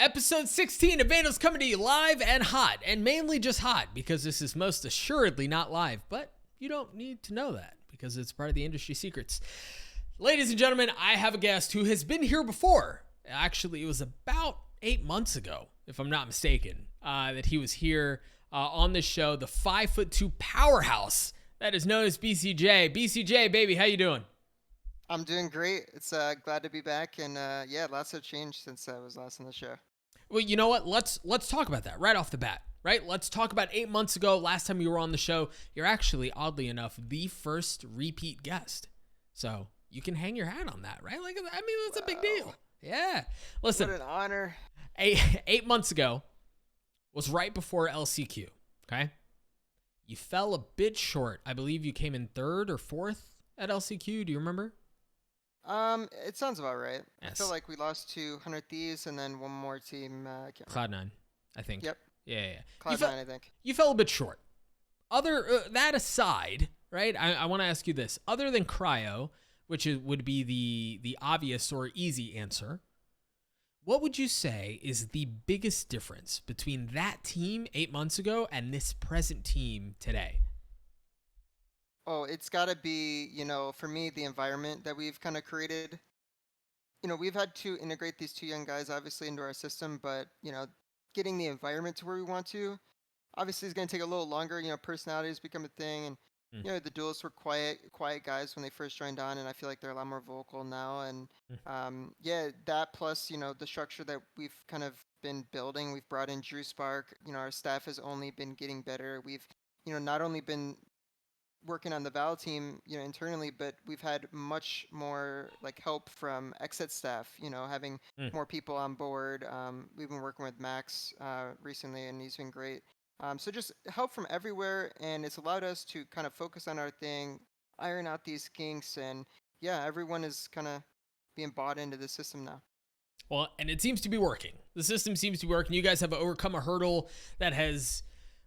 Episode 16 of Vandals coming to you live and hot, and mainly just hot because this is most assuredly not live, but you don't need to know that because it's part of the industry secrets. Ladies and gentlemen, I have a guest who has been here before. Actually, it was about 8 months ago, if I'm not mistaken, that he was here on this show, the 5'2" powerhouse that is known as BcJ. BcJ, baby, how you doing? I'm doing great. It's glad to be back, and yeah, lots have changed since I was last on the show. Well, you know what? Let's talk about that right off the bat, right? Let's talk about 8 months ago, last time you were on the show. You're actually, oddly enough, the first repeat guest. So you can hang your hat on that, right? Like, I mean, that's a big deal. Yeah. Listen. What an honor. 8 months ago was right before LCQ, okay? You fell a bit short. I believe you came in third or fourth at LCQ. Do you remember? It sounds about right. Yes. I feel like we lost to 100 Thieves and then one more team. Cloud9, I think. Yep. Yeah. Cloud9, I think. You fell a bit short. That aside, right? I want to ask you this: other than cryo, which would be the obvious or easy answer, what would you say is the biggest difference between that team 8 months ago and this present team today? Oh, it's got to be, for me, the environment that we've kind of created. We've had to integrate these two young guys, obviously, into our system, but, getting the environment to where we want to, obviously, is going to take a little longer. Personalities become a thing, and, the duelists were quiet guys when they first joined on, and I feel like they're a lot more vocal now, and, yeah, that plus, the structure that we've kind of been building. We've brought in Drew Spark. Our staff has only been getting better. We've, not only been working on the Val team, internally, but we've had much more help from XSET staff, having more people on board. We've been working with Max recently, and he's been great. So just help from everywhere, and it's allowed us to kind of focus on our thing, iron out these kinks, and yeah, everyone is kind of being bought into the system now. Well, and it seems to be working. The system seems to be working. You guys have overcome a hurdle that has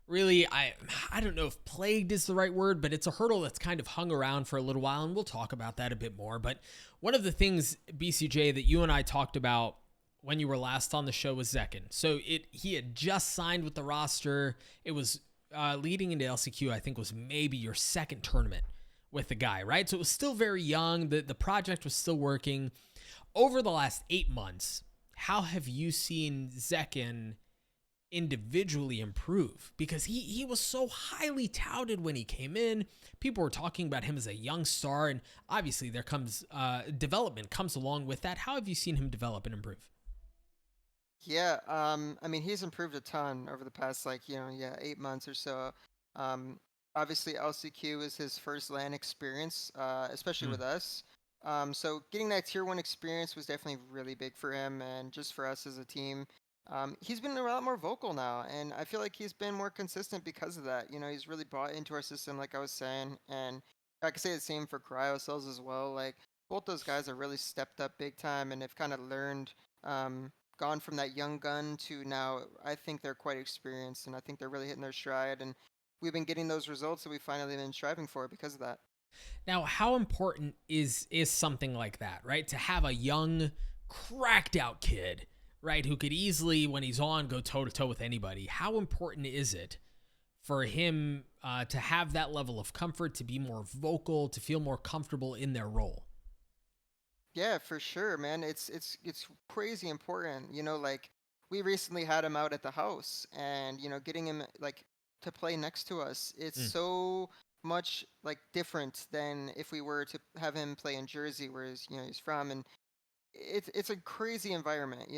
really, I don't know if plagued is the right word, but it's a hurdle that's kind of hung around for a little while, and we'll talk about that a bit more. But one of the things, BcJ, that you and I talked about when you were last on the show was Zekken. So he had just signed with the roster. It was leading into LCQ, I think was maybe your second tournament with the guy, right? So it was still very young. The project was still working. Over the last 8 months, how have you seen Zekken individually improve? Because he was so highly touted when he came in. People were talking about him as a young star, and obviously there comes development comes along with that. How have you seen him develop and improve? Yeah, I mean, he's improved a ton over the past 8 months or so. Obviously LCQ is his first LAN experience, especially with us. So getting that tier 1 experience was definitely really big for him, and just for us as a team. He's been a lot more vocal now, and I feel like he's been more consistent because of that. He's really bought into our system, like I was saying, and I could say the same for Cryo Cells as well. Like, both those guys have really stepped up big time, and have kind of learned, gone from that young gun to now, I think they're quite experienced, and I think they're really hitting their stride, and we've been getting those results that we finally been striving for because of that. Now, how important is something like that, right? To have a young, cracked out kid, right, who could easily, when he's on, go toe-to-toe with anybody. How important is it for him to have that level of comfort, to be more vocal, to feel more comfortable in their role? Yeah, for sure, man. It's crazy important. We recently had him out at the house, and getting him to play next to us, it's so much different than if we were to have him play in Jersey, where he's from, and it's a crazy environment.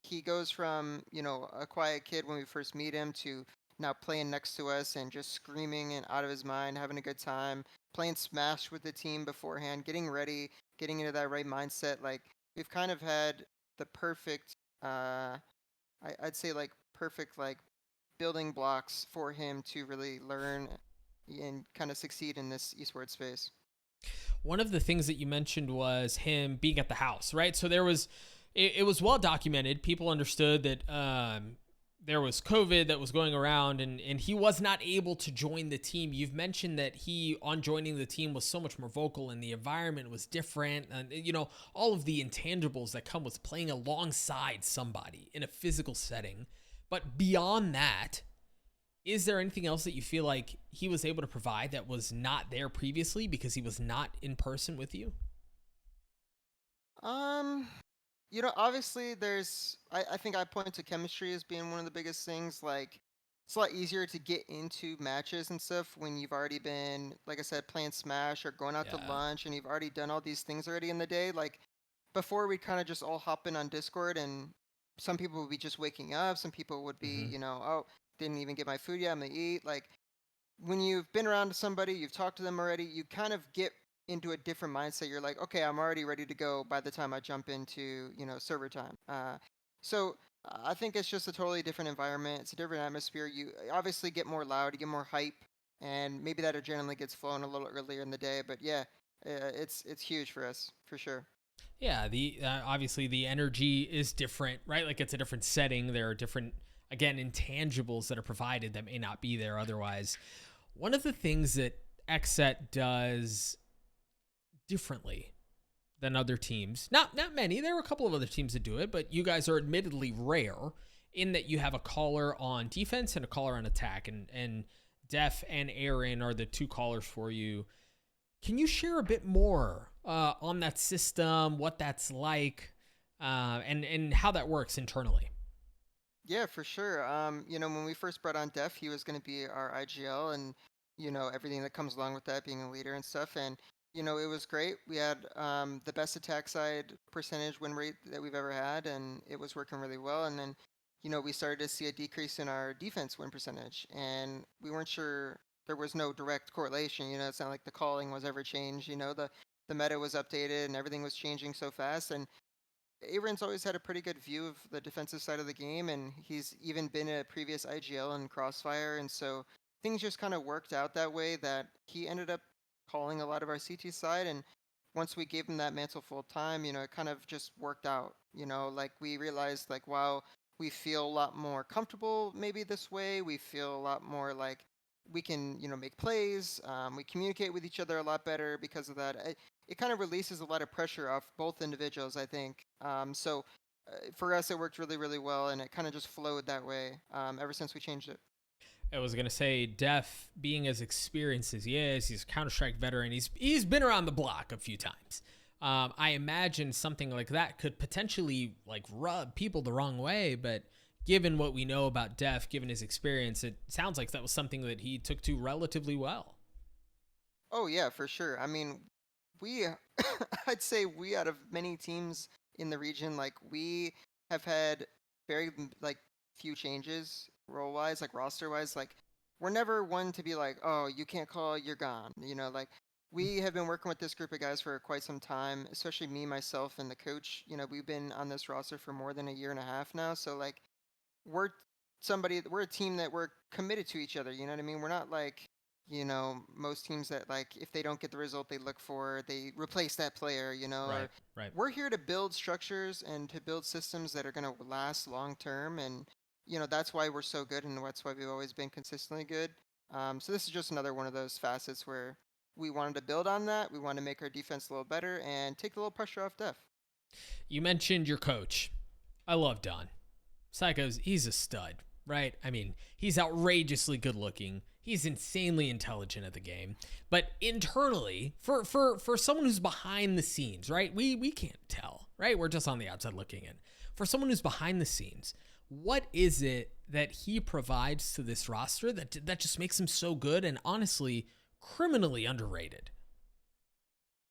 He goes from a quiet kid when we first meet him to now playing next to us and just screaming and out of his mind, having a good time, playing Smash with the team beforehand, getting ready, getting into that right mindset. We've kind of had the perfect, I'd say perfect building blocks for him to really learn and kind of succeed in this esports space. One of the things that you mentioned was him being at the house, right? So it was well documented. People understood that there was COVID that was going around, and he was not able to join the team. You've mentioned that he, on joining the team, was so much more vocal and the environment was different. And, all of the intangibles that come with playing alongside somebody in a physical setting. But beyond that, is there anything else that you feel like he was able to provide that was not there previously because he was not in person with you? Um, obviously I think I point to chemistry as being one of the biggest things. Like, it's a lot easier to get into matches and stuff when you've already been, like I said, playing Smash or going out to Yeah. lunch and you've already done all these things already in the day. Like, before we kind of just all hop in on Discord and some people would be just waking up, some people would be, Hmm. oh, didn't even get my food yet, I'm gonna eat. Like, when you've been around somebody, you've talked to them already, you kind of get into a different mindset. You're like, okay, I'm already ready to go by the time I jump into, server time. So I think it's just a totally different environment. It's a different atmosphere. You obviously get more loud, you get more hype, and maybe that adrenaline gets flowing a little earlier in the day. But yeah, it's huge for us for sure. Yeah, the obviously the energy is different, right? Like it's a different setting. There are different, again, intangibles that are provided that may not be there otherwise. One of the things that XSET does differently than other teams, not many. There are a couple of other teams that do it, but you guys are admittedly rare in that you have a caller on defense and a caller on attack, and Def and Aaron are the two callers for you. Can you share a bit more on that system, what that's like, and how that works internally? Yeah, for sure. When we first brought on Def, he was going to be our IGL and, everything that comes along with that, being a leader and stuff. And, it was great. We had the best attack side percentage win rate that we've ever had, and it was working really well. And then, we started to see a decrease in our defense win percentage, and we weren't sure, there was no direct correlation. It's not like the calling was ever changed. The meta was updated and everything was changing so fast. And Aaron's always had a pretty good view of the defensive side of the game, and he's even been a previous IGL in Crossfire, and so things just kind of worked out that way that he ended up calling a lot of our CT side, and once we gave him that mantle full time, it kind of just worked out. Like we realized, like, wow, we feel a lot more comfortable maybe this way. We feel a lot more like we can, make plays. We communicate with each other a lot better because of that. It kind of releases a lot of pressure off both individuals, I think. For us, it worked really, really well, and it kind of just flowed that way ever since we changed it. I was gonna say, Def being as experienced as he is, he's a Counter Strike veteran. He's been around the block a few times. I imagine something like that could potentially like rub people the wrong way, but given what we know about Def, given his experience, it sounds like that was something that he took to relatively well. Oh yeah, for sure. I mean, we, I'd say we out of many teams in the region, like we have had very like few changes role wise, like roster wise. Like we're never one to be like, oh, you can't call, you're gone. Like we have been working with this group of guys for quite some time, especially me, myself, and the coach. We've been on this roster for more than a year and a half now. So like we're we're a team that we're committed to each other. You know what I mean? We're not like, most teams that, like, if they don't get the result they look for, they replace that player, Right, or right. we're here to build structures and to build systems that are going to last long term. And, that's why we're so good, and that's why we've always been consistently good. So this is just another one of those facets where we wanted to build on that. We want to make our defense a little better and take a little pressure off Def. You mentioned your coach. I love Don. He's a stud, right? I mean, he's outrageously good looking. He's insanely intelligent at the game. But internally, for someone who's behind the scenes, right? We can't tell, right? We're just on the outside looking in. For someone who's behind the scenes, what is it that he provides to this roster that just makes him so good and honestly criminally underrated?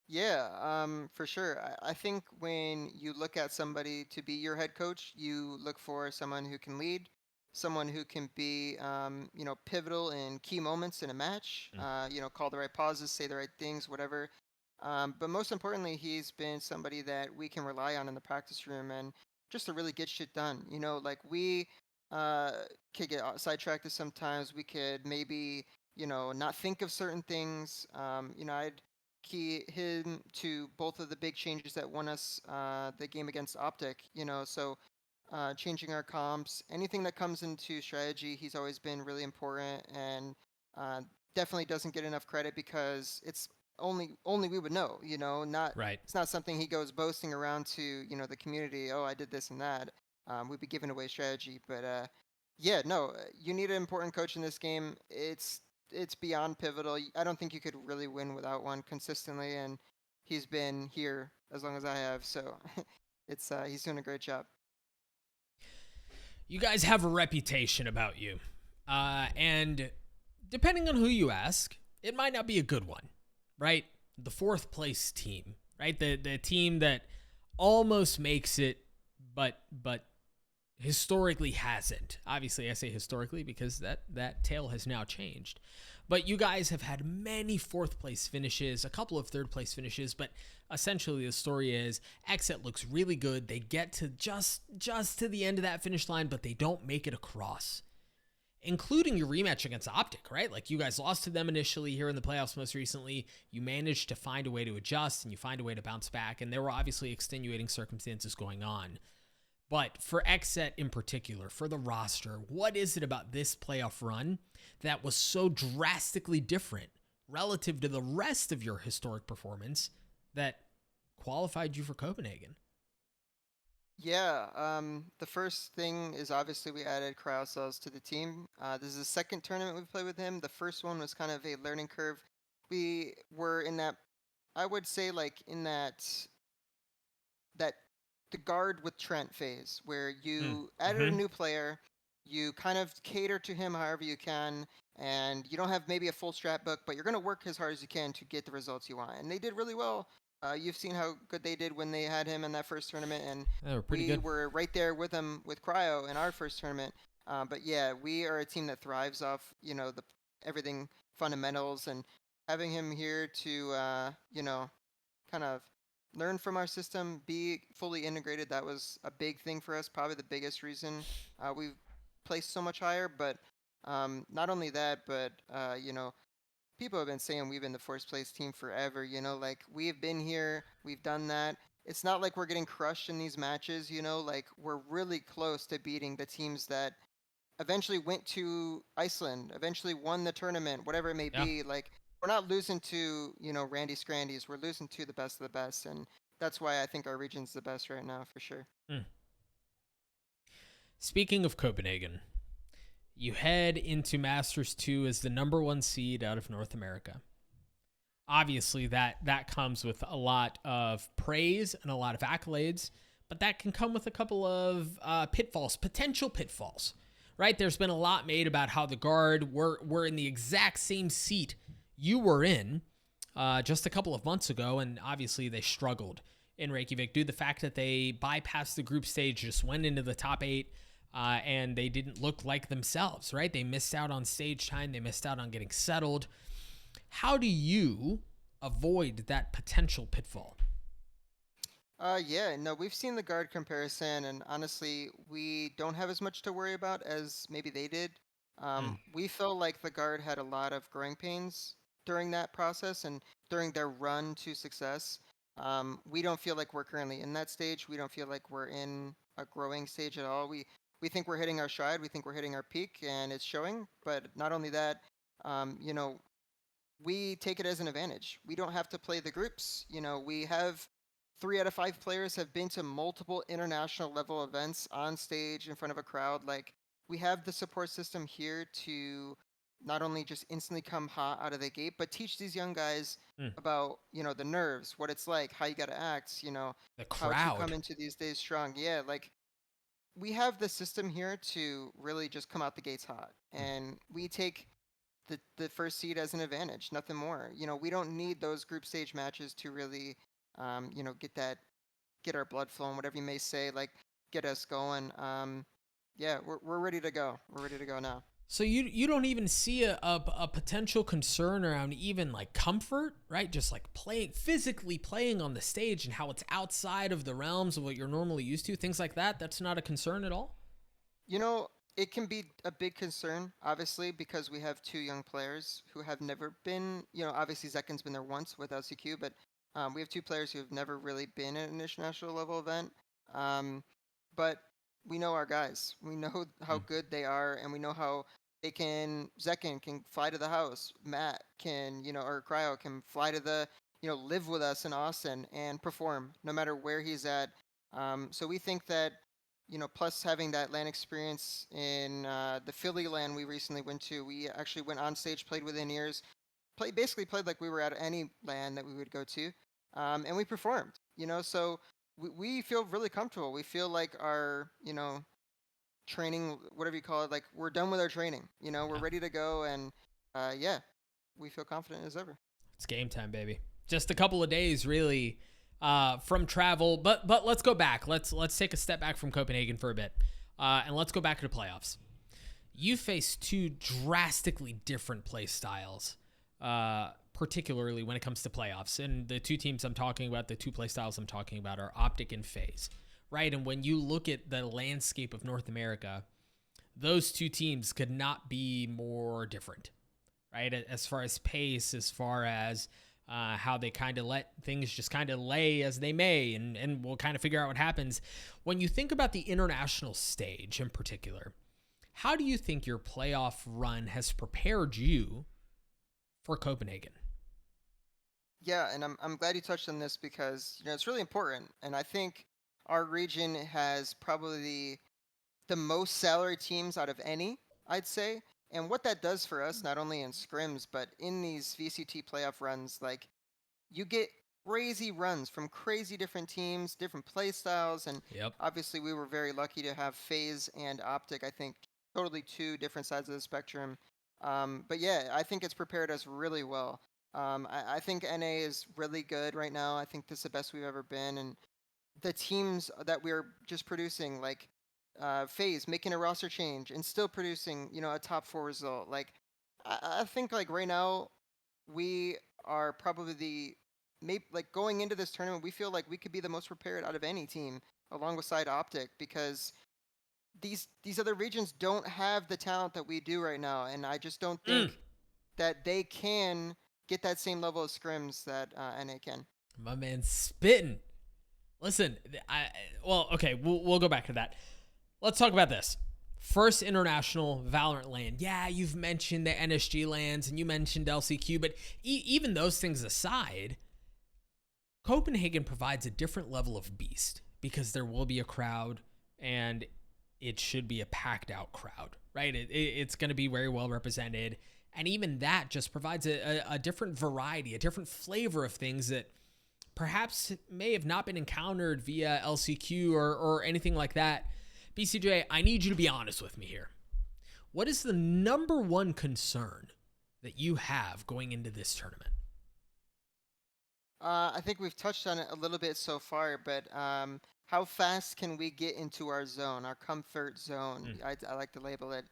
Yeah, for sure. I think when you look at somebody to be your head coach, you look for someone who can lead, someone who can be, pivotal in key moments in a match. Mm. Call the right pauses, say the right things, whatever. But most importantly, he's been somebody that we can rely on in the practice room and just to really get shit done. Like we uh, could get sidetracked sometimes. We could maybe, not think of certain things. I'd key him to both of the big changes that won us the game against Optic. So changing our comps, anything that comes into strategy, he's always been really important, and uh, definitely doesn't get enough credit because it's only we would know. Not Right. it's not something he goes boasting around to the community. Oh, I did this and that. We'd be giving away strategy, but yeah, no, you need an important coach in this game. It's beyond pivotal. I don't think you could really win without one consistently, and he's been here as long as I have, so it's he's doing a great job. You guys have a reputation about you. And depending on who you ask, it might not be a good one, right? The fourth place team, right? The team that almost makes it, but historically hasn't. Obviously, I say historically because that tale has now changed. But you guys have had many fourth place finishes, a couple of third place finishes, but essentially the story is XSET looks really good. They get to just to the end of that finish line, but they don't make it across. Including your rematch against Optic, right? Like you guys lost to them initially here in the playoffs most recently. You managed to find a way to adjust and you find a way to bounce back. And there were obviously extenuating circumstances going on. But for XSET in particular, for the roster, what is it about this playoff run that was so drastically different relative to the rest of your historic performance that qualified you for Copenhagen? Yeah, the first thing is obviously we added Cryocells to the team. This is the second tournament we've played with him. The first one was kind of a learning curve. We were in that, I would say, like in that the guard with Trent phase where you added a new player, you kind of cater to him however you can, and you don't have maybe a full strat book, but you're going to work as hard as you can to get the results you want. And they did really well. You've seen how good they did when they had him in that first tournament, and They were pretty we good. were right there with them with Cryo in our first tournament. But yeah, we are a team that thrives off the everything fundamentals, and having him here to kind of learn from our system, be fully integrated. That was a big thing for us, probably the biggest reason we've placed so much higher. But not only that, but people have been saying we've been the first place team forever. Like we've been here, we've done that. It's not like we're getting crushed in these matches. Like we're really close to beating the teams that eventually went to Iceland, eventually won the tournament, whatever it may Yeah. be. Like we're not losing to Randy Scrandies. We're losing to the best of the best, and that's why I think our region's the best right now for sure. Speaking of Copenhagen, you head into Masters 2 as the number one seed out of North America. Obviously, that comes with a lot of praise and a lot of accolades, but that can come with a couple of potential pitfalls, right? There's been a lot made about how the Guard were in the exact same seat you were in just a couple of months ago, and obviously they struggled in Reykjavik due to the fact that they bypassed the group stage, just went into the top 8, and they didn't look like themselves, right? They missed out on stage time. They missed out on getting settled. How do you avoid that potential pitfall? Yeah, no, we've seen the guard comparison, and honestly, we don't have as much to worry about as maybe they did. We felt like the guard had a lot of growing pains during that process and during their run to success. We don't feel like we're currently in that stage. We don't feel like we're in a growing stage at all. We think we're hitting our stride. We think we're hitting our peak, and it's showing. But not only that, um, you know, we take it as an advantage. We don't have to play the groups. We have 3 out of 5 players have been to multiple international level events on stage in front of a crowd. Like we have the support system here to not only just instantly come hot out of the gate, but teach these young guys about the nerves, what it's like, how you got to act, The how to come crowd. into these days strong. Yeah, like we have the system here to really just come out the gates hot, and we take the first seed as an advantage, nothing more. We don't need those group stage matches to really, get our blood flowing, whatever you may say, like get us going. Yeah, we're ready to go. We're ready to go now. So you don't even see a potential concern around even like comfort, right? Just like physically playing on the stage and how it's outside of the realms of what you're normally used to, things like that. That's not a concern at all. You know, it can be a big concern, obviously, because we have 2 young players who have never been, obviously Zekken's been there once with LCQ, but we have 2 players who have never really been at an international level event. Um, but we know our guys. We know how Mm. good they are, and we know how they can. Zekken can fly to the house. Matt can, or Cryo can fly to the, live with us in Austin and perform no matter where he's at. So we think that, plus having that LAN experience in the Philly LAN we recently went to, we actually went on stage, played with in-ears, basically played like we were at any LAN that we would go to, and we performed. So we feel really comfortable. We feel like our, training, whatever you call it, like we're done with our training. We're Yeah. ready to go, and yeah, we feel confident as ever. It's game time, baby. Just a couple of days, really, from travel. But let's go back. Let's take a step back from Copenhagen for a bit, and let's go back to the playoffs. You face two drastically different play styles, particularly when it comes to playoffs. And the two teams I'm talking about, the two play styles I'm talking about, are Optic and FaZe, right? And when you look at the landscape of North America, those two teams could not be more different, right? As far as pace, as far as how they kind of let things just kind of lay as they may, and we'll kind of figure out what happens. When you think about the international stage in particular, how do you think your playoff run has prepared you for Copenhagen? Yeah, and I'm glad you touched on this because it's really important, and I think our region has probably the most salary teams out of any, I'd say. And what that does for us, not only in scrims, but in these VCT playoff runs, like you get crazy runs from crazy different teams, different play styles, and Yep. obviously we were very lucky to have FaZe and Optic, I think totally two different sides of the spectrum. But yeah, I think it's prepared us really well. I think NA is really good right now. I think this is the best we've ever been, and the teams that we're just producing, like FaZe making a roster change and still producing, a top 4 result. Like I think like right now we are probably the maybe like going into this tournament, we feel like we could be the most prepared out of any team alongside Optic because these other regions don't have the talent that we do right now, and I just don't Mm. think that they can get that same level of scrims that NA can. My man spitting. Listen, okay, we'll go back to that. Let's talk about this. First international Valorant LAN. Yeah, you've mentioned the NSG LANs and you mentioned LCQ, but even those things aside, Copenhagen provides a different level of beast because there will be a crowd and it should be a packed out crowd, right? It's going to be very well represented. And even that just provides a different variety, a different flavor of things that perhaps may have not been encountered via LCQ or anything like that. BCJ, I need you to be honest with me here. What is the number one concern that you have going into this tournament? I think we've touched on it a little bit so far, but how fast can we get into our zone, our comfort zone? I like to label it.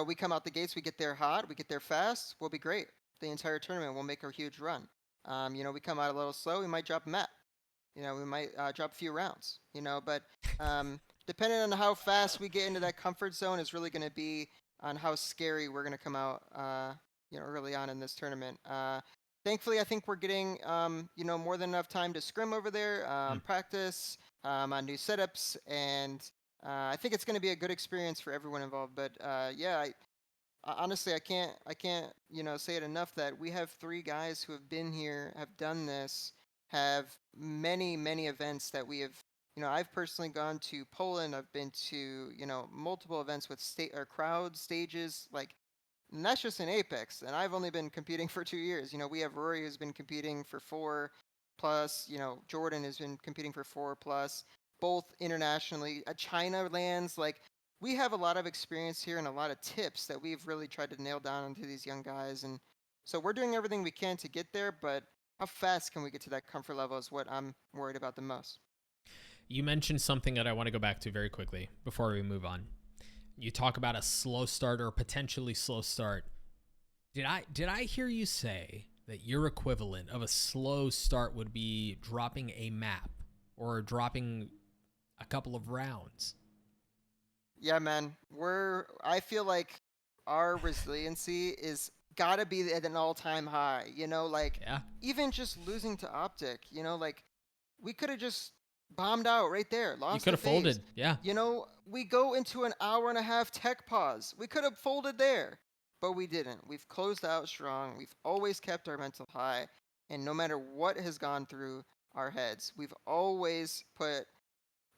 We come out the gates, we get there hot, we get there fast, we'll be great. The entire tournament, we'll make a huge run. We come out a little slow, we might drop a map. We might drop a few rounds. But depending on how fast we get into that comfort zone is really going to be on how scary we're going to come out. Early on in this tournament. Thankfully, I think we're getting more than enough time to scrim over there, practice on new setups, and I think it's going to be a good experience for everyone involved. But yeah, honestly, I can't say it enough that we have 3 guys who have been here, have done this, have many events that we have. I've personally gone to Poland. I've been to multiple events with state or crowd stages, like, and that's just in Apex. And I've only been competing for 2 years. We have Rory who's been competing for 4 plus. Jordan has been competing for 4 plus, both internationally. China lands, like, we have a lot of experience here and a lot of tips that we've really tried to nail down into these young guys. And so we're doing everything we can to get there, but how fast can we get to that comfort level is what I'm worried about the most. You mentioned something that I want to go back to very quickly before we move on. You talk about a slow start or potentially slow start. Did I hear you say that your equivalent of a slow start would be dropping a map or dropping a couple of rounds? Yeah, man. I feel like our resiliency is gotta be at an all-time high. Like Yeah. even just losing to Optic, like we could have just bombed out right there, You lost could the have phase. folded. Yeah. You know, we go into an hour and a half tech pause. We could have folded there, but we didn't. We've closed out strong. We've always kept our mental high. And no matter what has gone through our heads, we've always put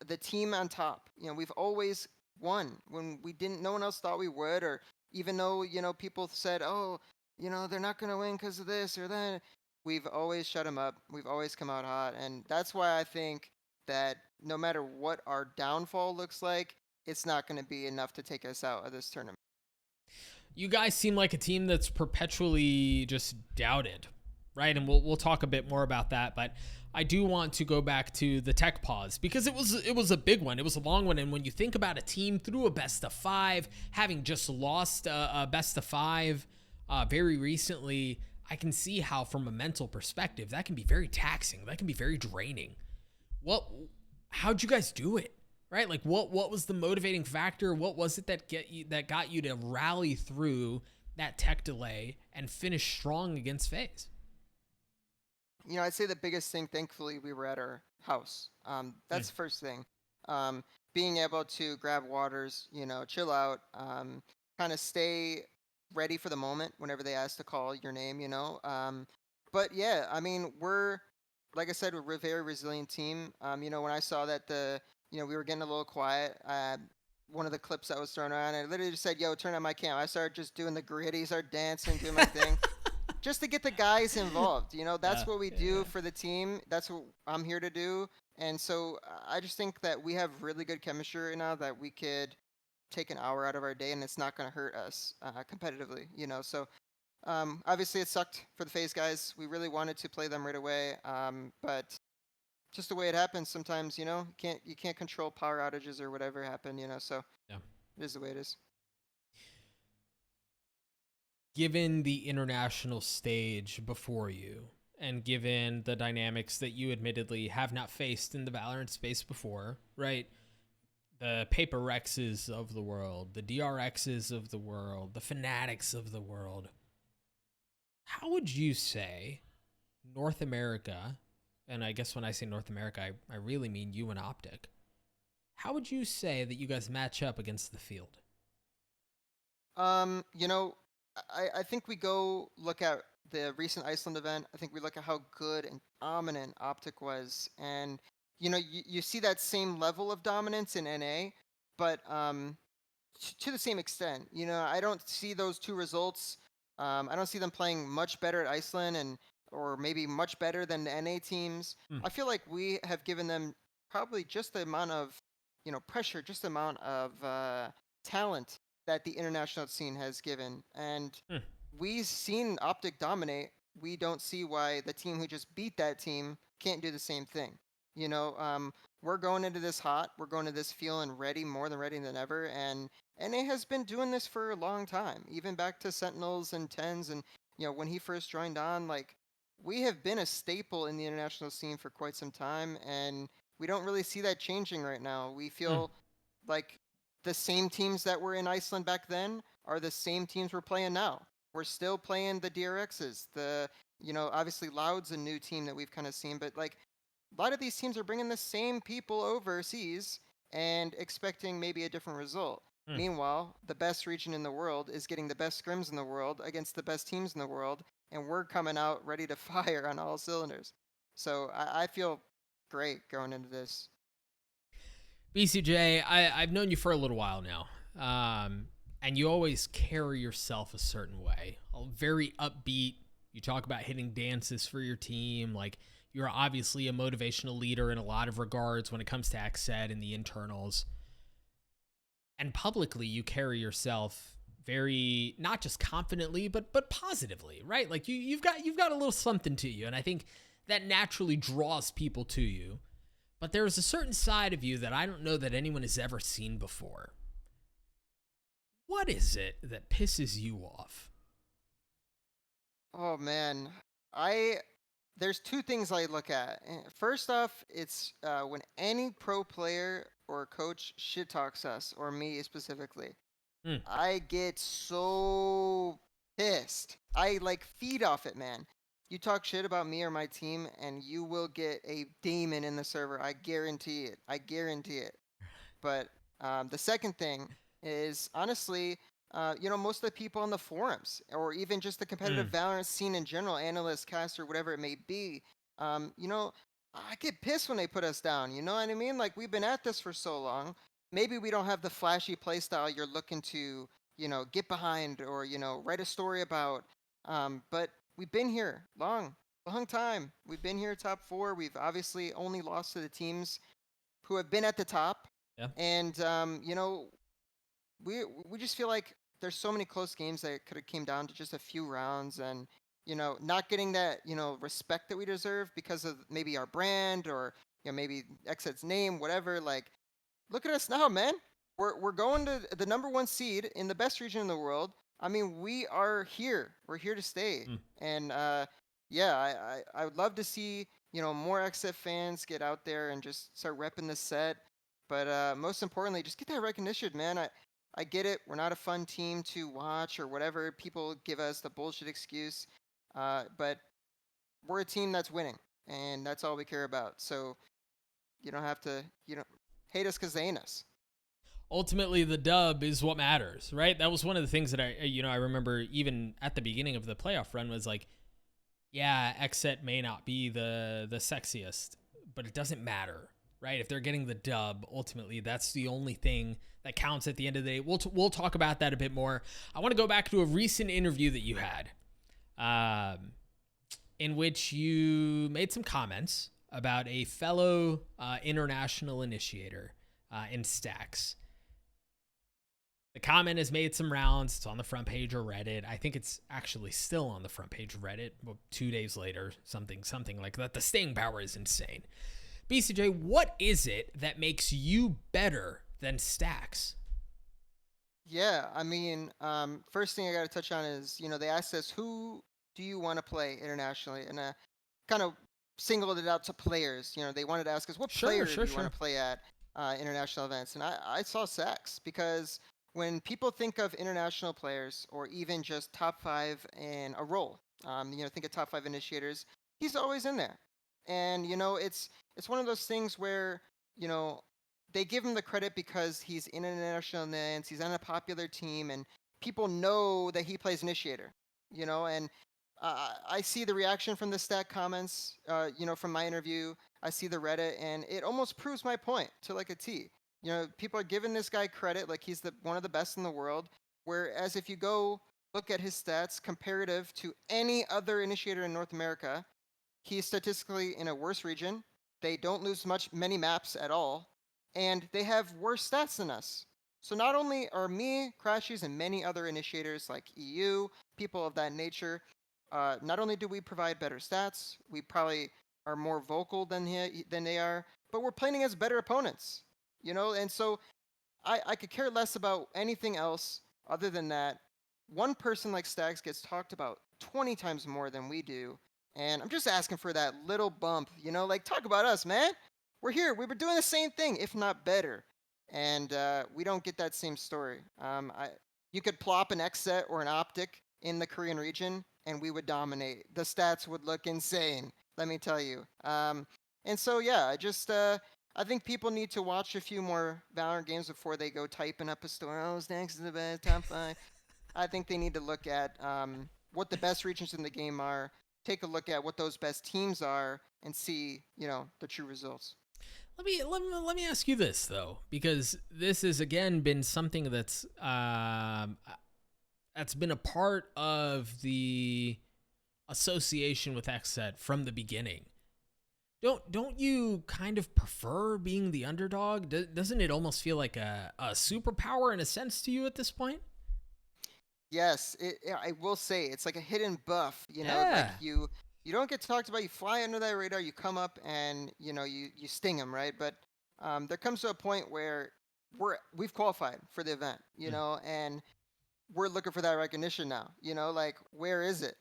the team on top. You know, we've always won when we didn't, no one else thought we would, or even though, you know, people said, oh, you know, they're not going to win because of this or that. We've always shut them up. We've always come out hot. And that's why I think that no matter what our downfall looks like, it's not going to be enough to take us out of this tournament. You guys seem like a team that's perpetually just doubted, right? And we'll talk a bit more about that, but I do want to go back to the tech pause because it was a big one. It was a long one, and when you think about a team through a best of 5, having just lost a best of 5 very recently, I can see how from a mental perspective that can be very taxing. That can be very draining. How'd you guys do it? Right? Like what was the motivating factor? What was it that got you to rally through that tech delay and finish strong against FaZe? You know, I'd say the biggest thing, thankfully, we were at our house. That's the first thing. Being able to grab waters, you know, chill out, kind of stay ready for the moment whenever they ask to call your name, you know. But yeah, I mean, like I said, we're a very resilient team. You know, when I saw that we were getting a little quiet, one of the clips that was thrown around, I literally just said, yo, turn on my cam. I started just doing the gritty, started dancing, doing my thing. Just to get the guys involved. You know, that's what we do for the team. That's what I'm here to do. And so I just think that we have really good chemistry right now that we could take an hour out of our day and it's not going to hurt us competitively, you know. So obviously it sucked for the FaZe guys. We really wanted to play them right away. But just the way it happens sometimes, you know, you can't control power outages or whatever happen, you know. So Yeah. it is the way it is. Given the international stage before you, and given the dynamics that you admittedly have not faced in the Valorant space before, right? The Paper Rexes of the world, the DRXs of the world, the Fanatics of the world. How would you say North America, and I guess when I say North America, I really mean you and Optic, how would you say that you guys match up against the field? You know, I think we go look at the recent Iceland event. I think we look at how good and dominant Optic was, and you know, you see that same level of dominance in NA, but to the same extent. You know, I don't see those two results. I don't see them playing much better at Iceland and or maybe much better than the NA teams. I feel like we have given them probably just the amount of, you know, pressure, just the amount of talent that the international scene has given. And we've seen Optic dominate. We don't see why the team who just beat that team can't do the same thing. You know, we're going into this hot. We're going to this feeling ready, more than ready than ever. And NA has been doing this for a long time, even back to Sentinels and Tens. And, you know, when he first joined on, like, we have been a staple in the international scene for quite some time. And we don't really see that changing right now. We feel like the same teams that were in Iceland back then are the same teams we're playing now. We're still playing the DRXs. You know, obviously Loud's a new team that we've kind of seen, but like a lot of these teams are bringing the same people overseas and expecting maybe a different result. Meanwhile, the best region in the world is getting the best scrims in the world against the best teams in the world, and we're coming out ready to fire on all cylinders. So I feel great going into this. BCJ, I've known you for a little while now, and you always carry yourself a certain way, very upbeat. You talk about hitting dances for your team. Like, you're obviously a motivational leader in a lot of regards when it comes to XSET and the internals. And publicly, you carry yourself very, not just confidently, but positively, right? Like you've got a little something to you, and I think that naturally draws people to you. But there's a certain side of you that I don't know that anyone has ever seen before. What is it that pisses you off? Oh man, I there's two things I look at. First off, it's when any pro player or coach shit talks us or me specifically. I get so pissed. I like feed off it, man. You talk shit about me or my team, and you will get a demon in the server. I guarantee it. I guarantee it. But the second thing is honestly, most of the people on the forums, or even just the competitive Valorant scene in general, analysts, caster, whatever it may be, I get pissed when they put us down. You know what I mean? Like, we've been at this for so long. Maybe we don't have the flashy playstyle you're looking to, get behind or, write a story about. But we've been here long time. We've been here top 4. We've obviously only lost to the teams who have been at the top. Yeah. And we just feel like there's so many close games that could have came down to just a few rounds, and not getting that respect that we deserve because of maybe our brand, or maybe XSET's name, whatever. Like, look at us now, man. We're going to the #1 seed in the best region in the world. I mean, we are here. We're here to stay. And yeah, I would love to see more XSET fans get out there and just start repping the set. But most importantly, just get that recognition, man. I get it. We're not a fun team to watch or whatever. People give us the bullshit excuse. But we're a team that's winning, and that's all we care about. So you don't have to, hate us because they ain't us. Ultimately, the dub is what matters, right? That was one of the things that I remember even at the beginning of the playoff run was like, yeah, XSET may not be the sexiest, but it doesn't matter, right? If they're getting the dub, ultimately, that's the only thing that counts at the end of the day. We'll talk about that a bit more. I want to go back to a recent interview that you had, in which you made some comments about a fellow international initiator in Stax. The comment has made some rounds. It's on the front page of Reddit. I think it's actually still on the front page of Reddit 2 days later, something like that. The staying power is insane. BCJ, what is it that makes you better than Stax? Yeah, I mean, first thing I got to touch on is, they asked us, who do you want to play internationally? And kind of singled it out to players. They wanted to ask us, what player do you want to play at international events? And I saw Stax, because when people think of international players, or even just top 5 in a role, think of top 5 initiators, he's always in there. And it's one of those things where they give him the credit because he's in international events, he's on a popular team, and people know that he plays initiator. And I see the reaction from the stat comments, from my interview. I see the Reddit, and it almost proves my point to like a T. People are giving this guy credit like he's one of the best in the world. Whereas if you go look at his stats comparative to any other initiator in North America, he's statistically in a worse region. They don't lose many maps at all, and they have worse stats than us. So not only are me, Crashies, and many other initiators like EU, people of that nature, not only do we provide better stats, we probably are more vocal than they are, but we're playing against better opponents. And so I could care less about anything else other than that. One person like Stax gets talked about 20 times more than we do, and I'm just asking for that little bump, like, talk about us, man. We're here. We were doing the same thing, if not better. And we don't get that same story. You could plop an XSET or an Optic in the Korean region, and we would dominate. The stats would look insane, let me tell you. And so, yeah, I think people need to watch a few more Valorant games before they go typing up a story. Oh, Stax is the best, top 5. I think they need to look at what the best regions in the game are, take a look at what those best teams are, and see, the true results. Let me ask you this though, because this has again been something that's been a part of the association with XSET from the beginning. Don't you kind of prefer being the underdog? Doesn't it almost feel like a superpower in a sense to you at this point? Yes, I will say it's like a hidden buff. Yeah. Like you don't get talked about. You fly under that radar. You come up and you sting them, right? But there comes to a point where we've qualified for the event, and we're looking for that recognition now. Like, where is it?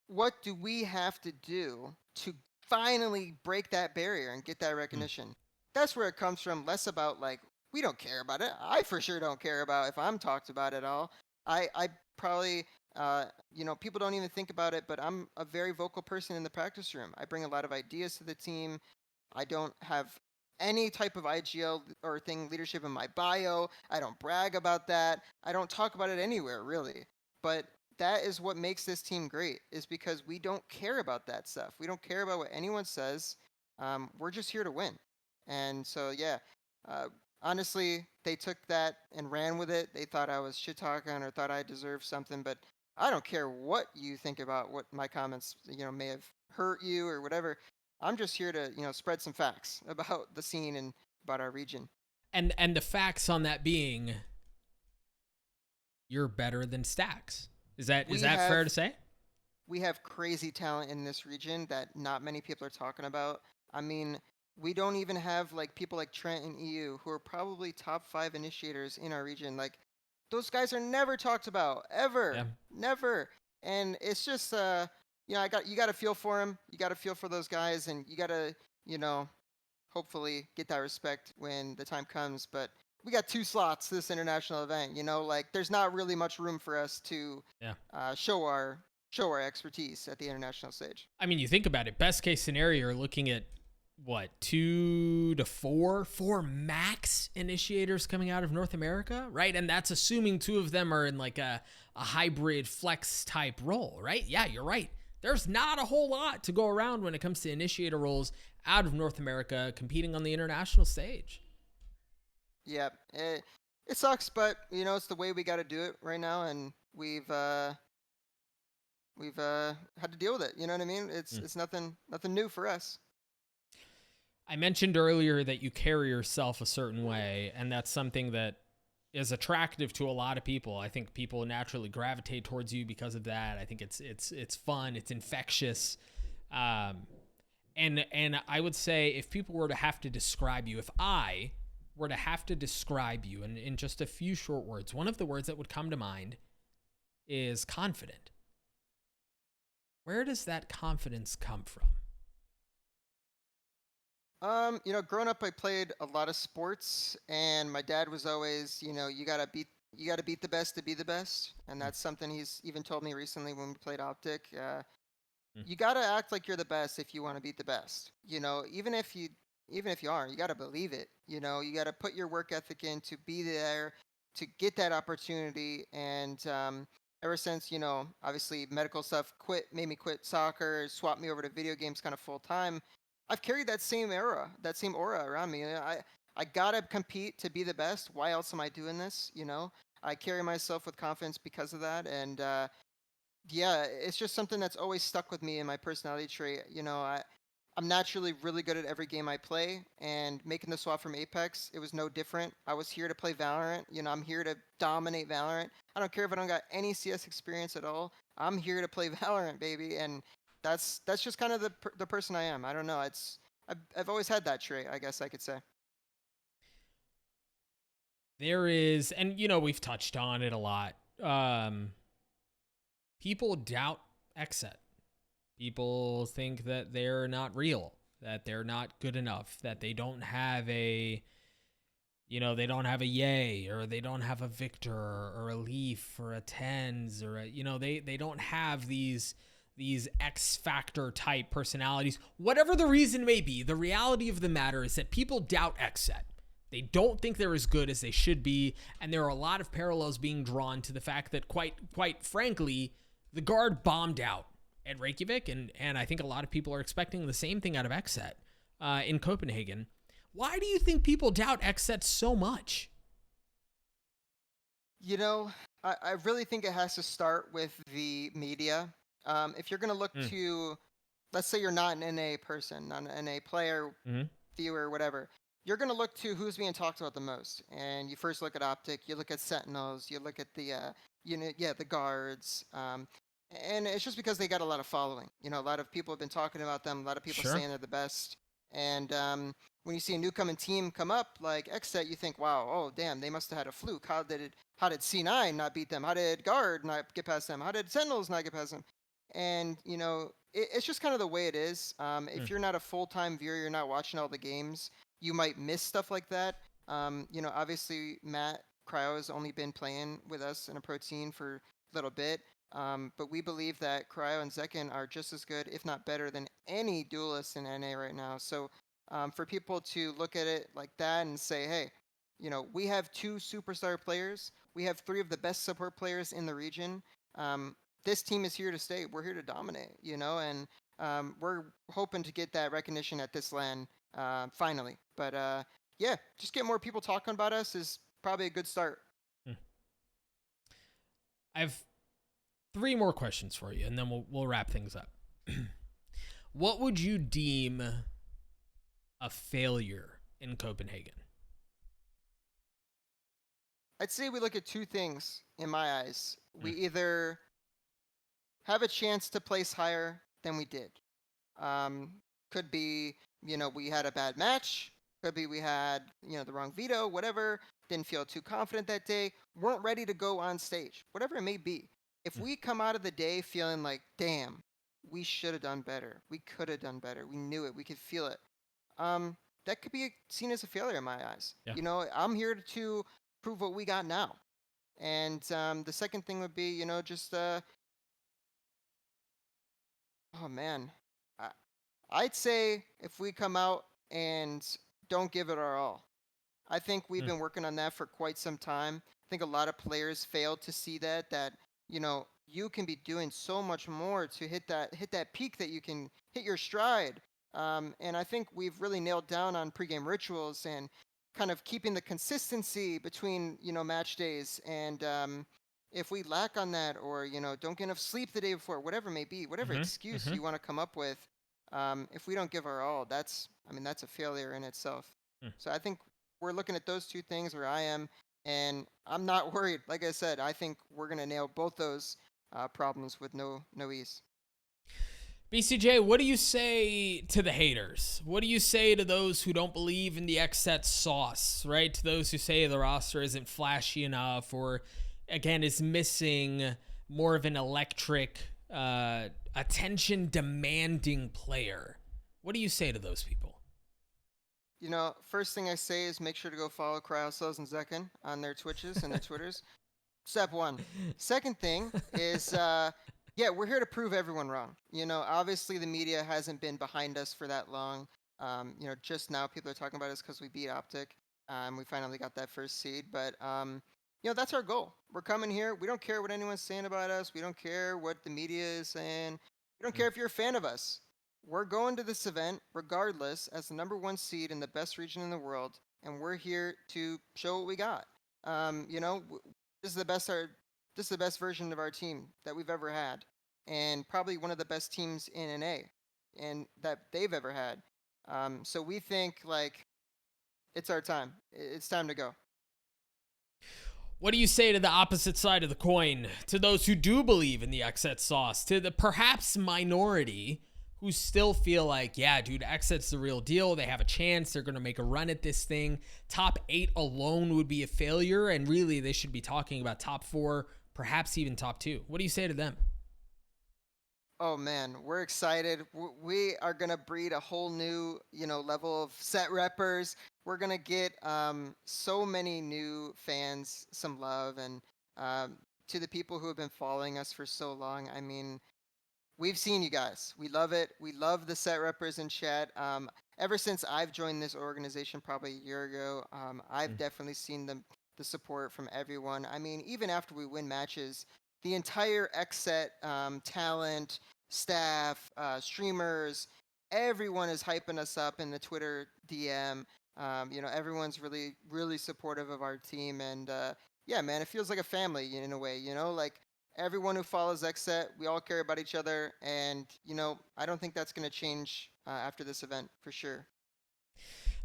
What do we have to do to finally break that barrier and get that recognition? That's where it comes from. Less about like, we don't care about it. I for sure don't care about if I'm talked about at all. I probably People don't even think about it, but I'm a very vocal person in the practice room. I bring a lot of ideas to the team. I don't have any type of IGL or thing leadership in my bio. I don't brag about that. I don't talk about it anywhere, really. But that is what makes this team great, is because we don't care about that stuff. We don't care about what anyone says. We're just here to win. And so, yeah, uh, honestly, they took that and ran with it. They thought I was shit talking or thought I deserved something, but I don't care what you think about what my comments, may have hurt you or whatever. I'm just here to, spread some facts about the scene and about our region. And the facts on that being, you're better than Stax. Is that fair to say? We have crazy talent in this region that not many people are talking about. I mean, we don't even have like people like Trent and EU who are probably top 5 initiators in our region. Like, those guys are never talked about ever, Yeah. never. And it's just, you got to feel for them. You got to feel for those guys, and you got to, hopefully get that respect when the time comes. But we got 2 slots this international event. Like, there's not really much room for us to show our expertise at the international stage. I mean, you think about it. Best case scenario, you're looking at what, 2 to 4 max initiators coming out of North America, right? And that's assuming 2 of them are in like a hybrid flex type role, right? Yeah, you're right. There's not a whole lot to go around when it comes to initiator roles out of North America competing on the international stage. Yeah, it sucks, but it's the way we got to do it right now, and we've had to deal with it. You know what I mean? It's nothing new for us. I mentioned earlier that you carry yourself a certain way, and that's something that is attractive to a lot of people. I think people naturally gravitate towards you because of that. I think it's fun, it's infectious. And I would say, if people were to have to describe you, if I were to have to describe you in just a few short words, one of the words that would come to mind is confident. Where does that confidence come from? Growing up, I played a lot of sports, and my dad was always, you gotta beat the best to be the best, and that's something he's even told me recently when we played Optic. You gotta act like you're the best if you want to beat the best. Even if you aren't, you gotta believe it. You gotta put your work ethic in to be there, to get that opportunity. And ever since, obviously medical stuff made me quit soccer, swapped me over to video games kind of full time. I've carried that same aura around me. I gotta compete to be the best. Why else am I doing this? I carry myself with confidence because of that, and yeah, it's just something that's always stuck with me in my personality trait. I'm naturally really good at every game I play, and making the swap from Apex, it was no different. I was here to play Valorant. I'm here to dominate Valorant. I don't care if I don't got any CS experience at all. I'm here to play Valorant, baby, and that's just kind of the person I am. I don't know. I've always had that trait, I guess I could say. There is, and we've touched on it a lot. People doubt XSET. People think that they're not real, that they're not good enough, that they don't have a, they don't have a Yay, or they don't have a Victor, or a Leaf, or a Tens, or they don't have these X Factor type personalities. Whatever the reason may be, the reality of the matter is that people doubt XSET. They don't think they're as good as they should be, and there are a lot of parallels being drawn to the fact that quite frankly, the guard bombed out at Reykjavik, and I think a lot of people are expecting the same thing out of XSET in Copenhagen. Why do you think people doubt XSET so much? I really think it has to start with the media. If you're going to look to, let's say you're not an NA person, not an NA player, viewer, whatever, you're going to look to who's being talked about the most. And you first look at Optic, you look at Sentinels, you look at the, the guards. And it's just because they got a lot of following. A lot of people have been talking about them. A lot of people saying they're the best. And when you see a newcoming team come up like XSET, you think, wow, oh damn, they must have had a fluke. How did C9 not beat them? How did Guard not get past them? How did Sentinels not get past them? And it's just kind of the way it is. If you're not a full-time viewer, you're not watching all the games, you might miss stuff like that. Obviously Matt Cryo has only been playing with us in a pro team for a little bit. But we believe that Cryo and Zekken are just as good, if not better, than any duelists in NA right now. So for people to look at it like that and say, hey, we have 2 superstar players. We have 3 of the best support players in the region. This team is here to stay. We're here to dominate, and we're hoping to get that recognition at this LAN finally. But yeah, just get more people talking about us is probably a good start. I have 3 more questions for you, and then we'll wrap things up. What would you deem a failure in Copenhagen? I'd say we look at 2 things in my eyes. We either have a chance to place higher than we did. Could be, we had a bad match. Could be we had, the wrong veto, whatever. Didn't feel too confident that day. Weren't ready to go on stage, whatever it may be. If we come out of the day feeling like, damn, we should have done better. We could have done better. We knew it. We could feel it. That could be seen as a failure in my eyes. Yeah. I'm here to prove what we got now. And the second thing would be, just, oh man, I'd say if we come out and don't give it our all. I think we've been working on that for quite some time. I think a lot of players failed to see that, you can be doing so much more to hit that peak, that you can hit your stride. And I think we've really nailed down on pregame rituals and kind of keeping the consistency between, match days. And if we lack on that, or, don't get enough sleep the day before, whatever it may be, whatever excuse you want to come up with, if we don't give our all, that's a failure in itself. So I think we're looking at those 2 things, where I am, and I'm not worried. Like I said, I think we're going to nail both those problems with no ease. BCJ, what do you say to the haters? What do you say to those who don't believe in the XSET sauce, right? To those who say the roster isn't flashy enough, or, again, is missing more of an electric, attention-demanding player? What do you say to those people? First thing I say is make sure to go follow Cryocells and Zekken on their Twitches and their Twitters. Step 1. Second thing is, yeah, we're here to prove everyone wrong. Obviously the media hasn't been behind us for that long. Just now people are talking about us because we beat Optic. We finally got that first seed. But, that's our goal. We're coming here. We don't care what anyone's saying about us. We don't care what the media is saying. We don't care if you're a fan of us. We're going to this event regardless as the #1 seed in the best region in the world, and we're here to show what we got. This is the best version of our team that we've ever had, and probably one of the best teams in NA and that they've ever had. So we think it's our time. It's time to go. What do you say to the opposite side of the coin, to those who do believe in the XSET sauce, to the perhaps minority who still feel like, yeah, dude, XSET's the real deal. They have a chance. They're going to make a run at this thing. Top 8 alone would be a failure, and really they should be talking about top 4, perhaps even top 2. What do you say to them? Oh man, we're excited. We are going to breed a whole new, level of set reppers. We're going to get so many new fans some love, and to the people who have been following us for so long, we've seen you guys. We love it. We love the set reppers in chat. Ever since I've joined this organization probably a year ago, I've definitely seen the support from everyone. Even after we win matches, the entire XSET talent, staff, streamers, everyone is hyping us up in the Twitter DM. Everyone's really, really supportive of our team. And yeah, man, it feels like a family in a way, everyone who follows XSET, we all care about each other, and I don't think that's going to change after this event for sure.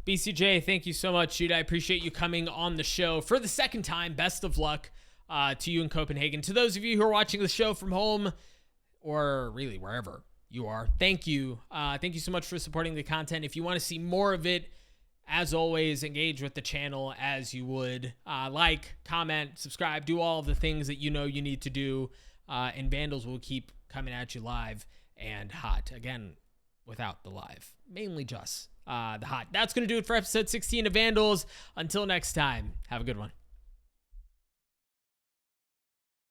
BCJ, thank you so much, dude. I appreciate you coming on the show for the second time. Best of luck to you in Copenhagen. To those of you who are watching the show from home, or really wherever you are, thank you. Thank you so much for supporting the content. If you want to see more of it, as always, engage with the channel as you would. Like, comment, subscribe, do all of the things that you need to do. And Vandals will keep coming at you live and hot. Again, without the live. Mainly just the hot. That's going to do it for episode 16 of Vandals. Until next time, have a good one.